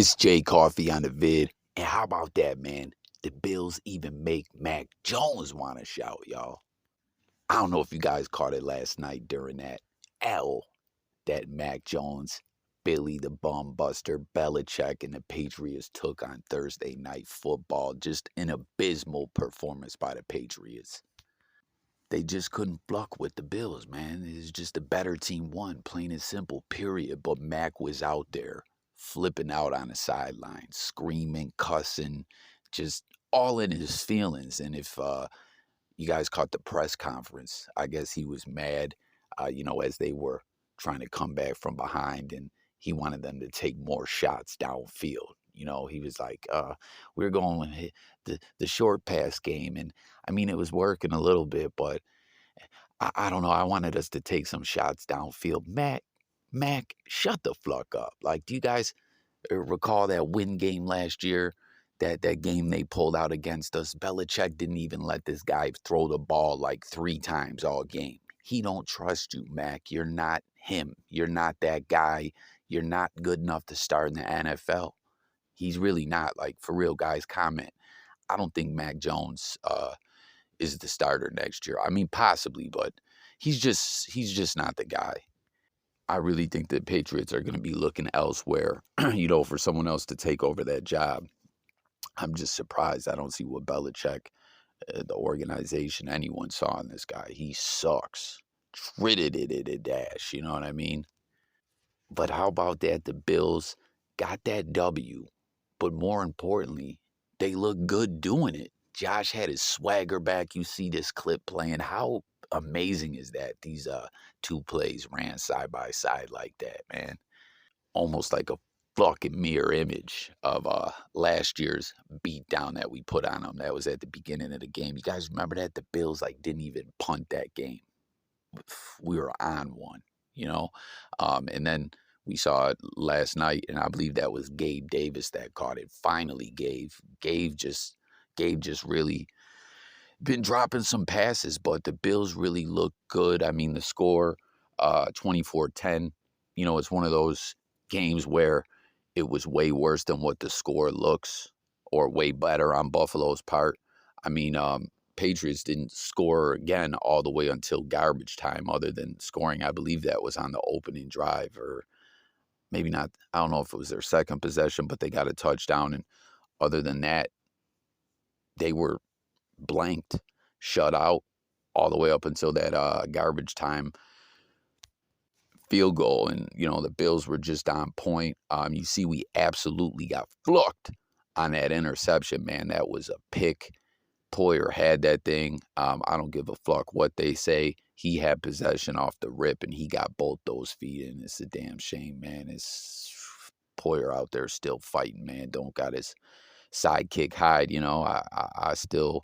It's Jay Coffee on the vid. And how about that, man? The Bills even make Mac Jones want to shout, y'all. I don't know if you guys caught it last night during that L that Mac Jones, Billy the Bum Buster, Belichick, and the Patriots took on Thursday Night Football. Just an abysmal performance by the Patriots. They just couldn't pluck with the Bills, man. It's just a better team won, plain and simple, period. But Mac was out there flipping out on the sideline, screaming, cussing, just all in his feelings. And if you guys caught the press conference, I guess he was mad, as they were trying to come back from behind and he wanted them to take more shots downfield. He was like, we're going with the short pass game. And I mean, it was working a little bit, but I don't know. I wanted us to take some shots downfield. Mac, shut the fuck up. Like, do you guys recall that win game last year? That game they pulled out against us. Belichick didn't even let this guy throw the ball like 3 times all game. He don't trust you, Mac. You're not him. You're not that guy. You're not good enough to start in the NFL. He's really not. Like, for real, guys, comment. I don't think Mac Jones is the starter next year. I mean, possibly, but he's just not the guy. I really think the Patriots are going to be looking elsewhere, for someone else to take over that job. I'm just surprised. I don't see what Belichick, the organization, anyone saw in this guy. He sucks. Dash, you know what I mean? But how about that? The Bills got that W, but more importantly, they look good doing it. Josh had his swagger back. You see this clip playing. How amazing is that? These 2 plays ran side by side like that, man. Almost like a fucking mirror image of last year's beatdown that we put on them. That was at the beginning of the game. You guys remember that? The Bills didn't even punt that game. We were on one, and then we saw it last night, and I believe that was Gabe Davis that caught it. Finally, Gabe just really been dropping some passes, but the Bills really look good. I mean, the score, 24-10, it's one of those games where it was way worse than what the score looks, or way better on Buffalo's part. I mean, Patriots didn't score again all the way until garbage time, other than scoring. I believe that was on the opening drive, or maybe not. I don't know if it was their second possession, but they got a touchdown. And other than that, they were blanked, shut out all the way up until that garbage time field goal. And, the Bills were just on point. You see, we absolutely got flucked on that interception, man. That was a pick. Poyer had that thing. I don't give a fuck what they say. He had possession off the rip, and he got both those feet in. It's a damn shame, man. It's Poyer out there still fighting, man. Don't got his sidekick Hyde. I still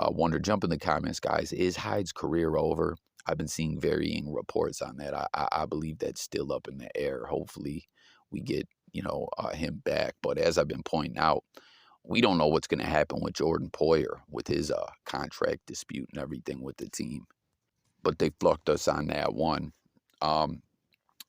wonder. Jump in the comments, guys. Is Hyde's career over? I've been seeing varying reports on that. I believe that's still up in the air. Hopefully, we get him back. But as I've been pointing out, we don't know what's going to happen with Jordan Poyer with his contract dispute and everything with the team. But they flucked us on that one. And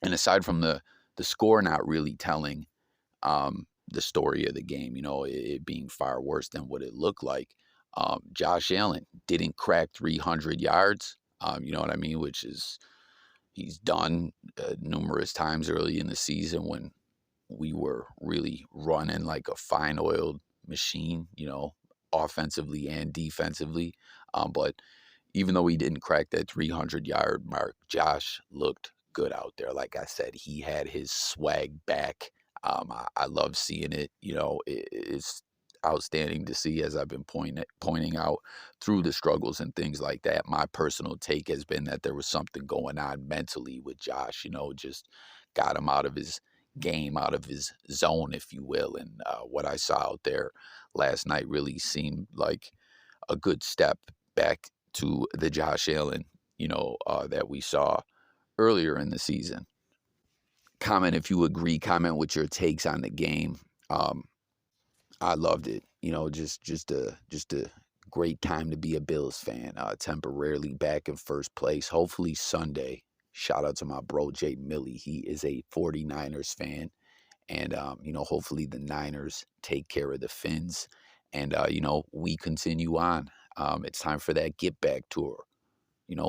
aside from the score not really telling the story of the game, it being far worse than what it looked like, Josh Allen didn't crack 300 yards, you know what I mean, which is he's done numerous times early in the season when we were really running like a fine-oiled machine, offensively and defensively. But even though he didn't crack that 300-yard mark, Josh looked good out there. Like I said, he had his swag back. I love seeing it. It's outstanding to see, as I've been pointing out through the struggles and things like that. My personal take has been that there was something going on mentally with Josh, just got him out of his game, out of his zone, if you will. And what I saw out there last night really seemed like a good step back to the Josh Allen, that we saw earlier in the season. Comment if you agree. Comment with your takes on the game. I loved it. Just a great time to be a Bills fan. Temporarily back in first place. Hopefully Sunday. Shout out to my bro Jay Millie. He is a 49ers fan, And, hopefully the Niners take care of the Finns. And, we continue on. It's time for that get back tour.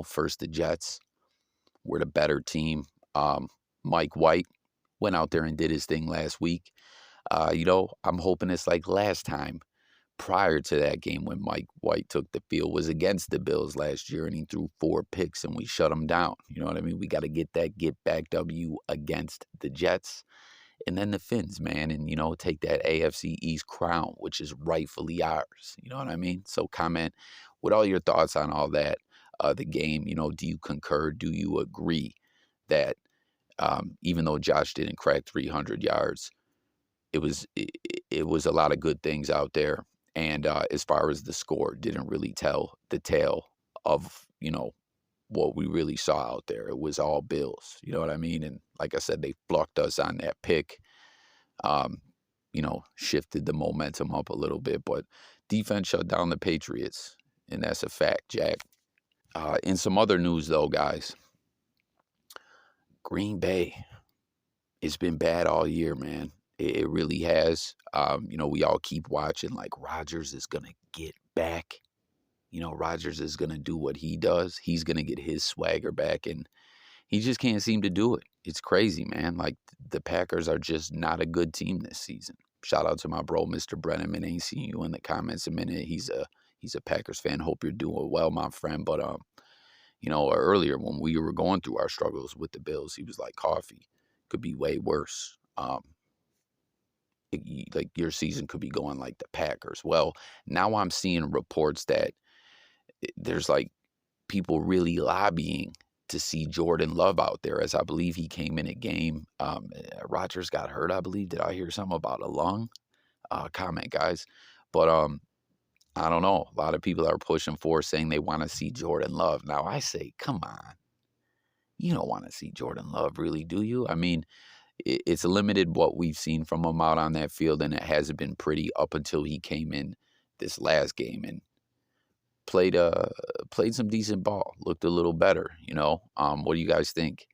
First the Jets. We're the better team. Um, Mike White went out there and did his thing last week. I'm hoping it's like last time prior to that game when Mike White took the field was against the Bills last year and he threw 4 picks and we shut him down. You know what I mean? We got to get that get back W against the Jets and then the Finns, man, and take that AFC East crown, which is rightfully ours. You know what I mean? So comment with all your thoughts on all that. The game, do you concur? Do you agree that even though Josh didn't crack 300 yards, it was a lot of good things out there. And as far as the score, didn't really tell the tale of what we really saw out there. It was all Bills. You know what I mean? And like I said, they blocked us on that pick. Um, shifted the momentum up a little bit, but defense shut down the Patriots, and that's a fact, Jack. In some other news, though, guys, Green Bay, it's been bad all year, man. It really has. We all keep watching like Rodgers is going to get back. Rodgers is going to do what he does. He's going to get his swagger back, and he just can't seem to do it. It's crazy, man. Like, the Packers are just not a good team this season. Shout out to my bro, Mr. Brennan. Ain't seen you in the comments a minute. He's a Packers fan. Hope you're doing well, my friend. But earlier when we were going through our struggles with the Bills, he was like, "Coffee could be way worse. Like your season could be going like the Packers." Well, now I'm seeing reports that there's like people really lobbying to see Jordan Love out there, as I believe he came in a game. Rodgers got hurt, I believe. Did I hear something about a lung? Comment, guys. But I don't know. A lot of people are pushing for saying they want to see Jordan Love. Now I say, come on. You don't want to see Jordan Love, really, do you? I mean, it's limited what we've seen from him out on that field, and it hasn't been pretty up until he came in this last game and played some decent ball, looked a little better. What do you guys think?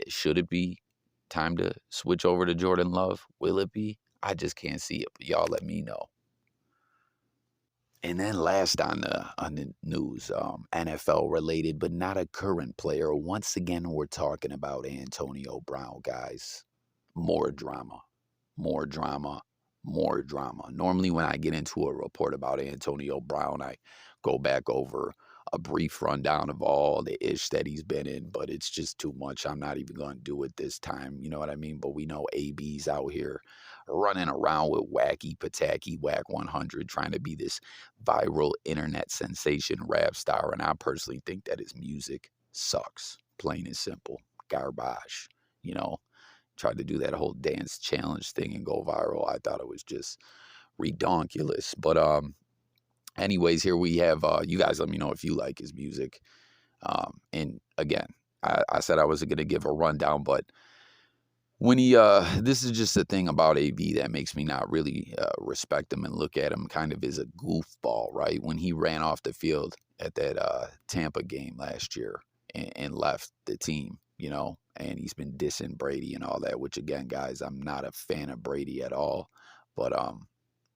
Should it be time to switch over to Jordan Love? Will it be? I just can't see it, but y'all let me know. And then last on the news, NFL related, but not a current player. Once again, we're talking about Antonio Brown, guys. More drama, more drama, more drama. Normally, when I get into a report about Antonio Brown, I go back over a brief rundown of all the ish that he's been in, but it's just too much. I'm not even going to do it this time. You know what I mean? But we know AB's out here running around with wacky, pataki, whack 100, trying to be this viral internet sensation rap star. And I personally think that his music sucks, plain and simple. Garbage, tried to do that whole dance challenge thing and go viral. I thought it was just redonkulous. But anyways, here we have you guys let me know if you like his music. And again, I said I wasn't gonna give a rundown, but when he this is just a thing about AB that makes me not really respect him and look at him kind of as a goofball, right? When he ran off the field at that Tampa game last year and left the team, and he's been dissing Brady and all that, which again, guys, I'm not a fan of Brady at all, but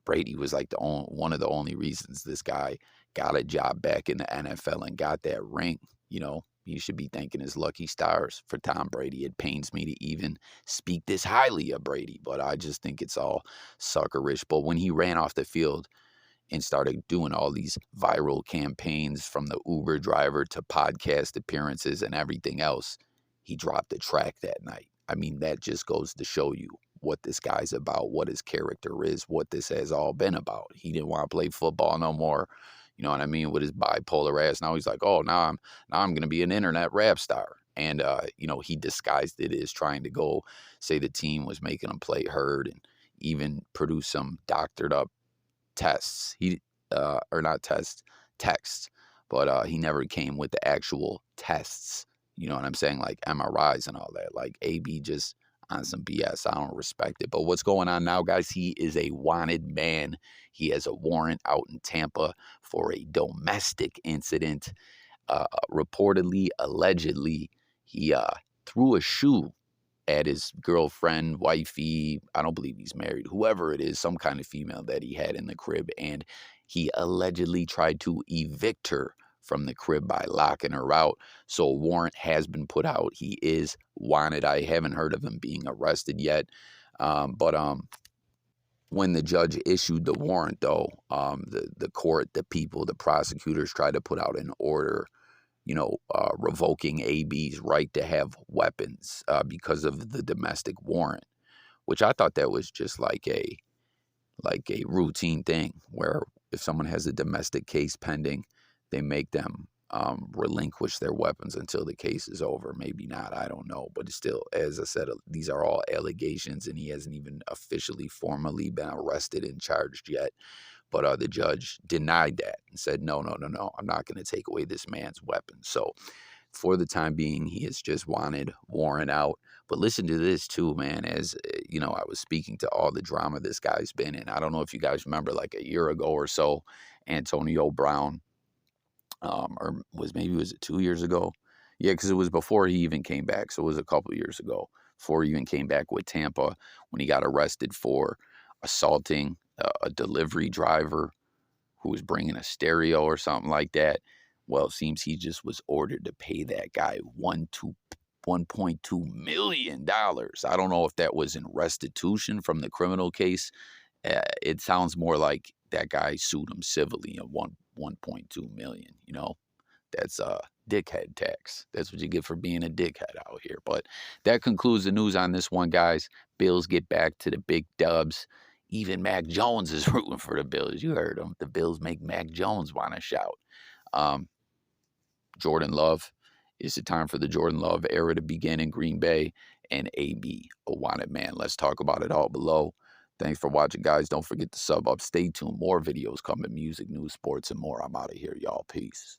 Brady was like one of the only reasons this guy got a job back in the NFL and got that ring. You should be thanking his lucky stars for Tom Brady. It pains me to even speak this highly of Brady, but I just think it's all suckerish. But when he ran off the field and started doing all these viral campaigns from the Uber driver to podcast appearances and everything else, he dropped the track that night. I mean, that just goes to show you what this guy's about, what his character is, what this has all been about. He didn't want to play football no more. You know what I mean? With his bipolar ass. Now he's like, oh, now I'm going to be an internet rap star. And, he disguised it as trying to go say the team was making him play hurt and even produce some doctored up tests. Or not tests, texts. But he never came with the actual tests. You know what I'm saying? Like MRIs and all that. Like AB just on some BS. I don't respect it. But what's going on now, guys? He is a wanted man. He has a warrant out in Tampa for a domestic incident. Reportedly, allegedly, he threw a shoe at his girlfriend, wifey, I don't believe he's married, whoever it is, some kind of female that he had in the crib, and he allegedly tried to evict her from the crib by locking her out. So a warrant has been put out. He is wanted. I haven't heard of him being arrested yet. But when the judge issued the warrant, though, the court, the people, the prosecutors tried to put out an order, revoking AB's right to have weapons because of the domestic warrant, which I thought that was just like a routine thing where if someone has a domestic case pending, they make them relinquish their weapons until the case is over. Maybe not, I don't know. But it's still, as I said, these are all allegations, and he hasn't even officially, formally been arrested and charged yet. But the judge denied that and said, no, no, no, no, I'm not going to take away this man's weapon. So for the time being, he is just wanted, warrant out. But listen to this too, man. As I was speaking to all the drama this guy's been in. I don't know if you guys remember, like a year ago or so, Antonio Brown, or was it 2 years ago? Yeah, because it was before he even came back. So it was a couple of years ago before he even came back with Tampa, when he got arrested for assaulting a delivery driver who was bringing a stereo or something like that. Well, it seems he just was ordered to pay that guy $1.2 million. I don't know if that was in restitution from the criminal case. It sounds more like that guy sued him civilly and won 1.2 million. That's dickhead tax. That's what you get for being a dickhead out here. But that concludes the news on this one, guys. Bills get back to the big dubs. Even Mac Jones is rooting for the Bills. You heard him. The Bills make Mac Jones want to shout. Jordan Love. It's the time for the Jordan Love era to begin in Green Bay, and AB, a wanted man. Let's talk about it all below. Thanks for watching, guys. Don't forget to sub up. Stay tuned. More videos coming. Music, news, sports, and more. I'm out of here, y'all. Peace.